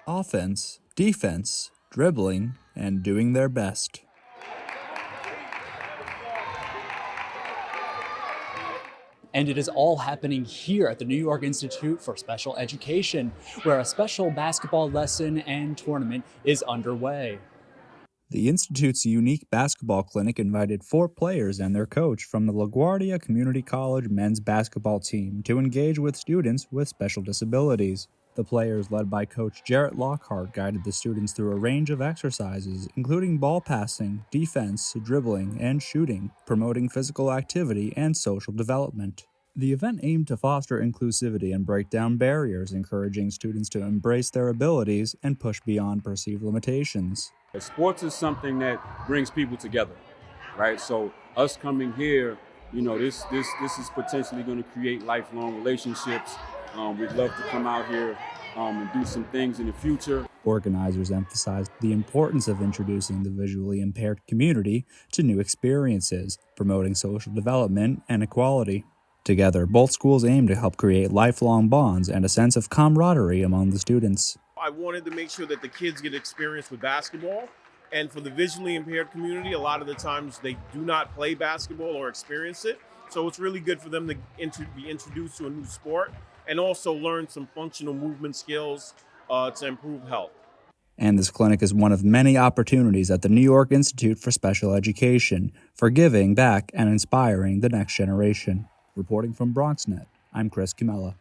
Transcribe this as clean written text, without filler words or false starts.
offense, defense, dribbling, and doing their best. And it is all happening here at the New York Institute for Special Education, where a special basketball lesson and tournament is underway. The Institute's unique basketball clinic invited 4 players and their coach from the LaGuardia Community College Men's basketball team to engage with students with special disabilities. The players, led by Coach Jarrett Lockhart, guided the students through a range of exercises, including ball passing, defense, dribbling, and shooting, promoting physical activity and social development. The event aimed to foster inclusivity and break down barriers, encouraging students to embrace their abilities and push beyond perceived limitations. Sports is something that brings people together, right? So us coming here, this is potentially going to create lifelong relationships. We'd love to come out here and do some things in the future. Organizers emphasized the importance of introducing the visually impaired community to new experiences, promoting social development and equality. Together, both schools aim to help create lifelong bonds and a sense of camaraderie among the students. I wanted to make sure that the kids get experience with basketball. And for the visually impaired community, a lot of the times they do not play basketball or experience it. So it's really good for them to be introduced to a new sport and also learn some functional movement skills to improve health. And this clinic is one of many opportunities at the New York Institute for Special Education for giving back and inspiring the next generation. Reporting from BronxNet, I'm Chris Cumella.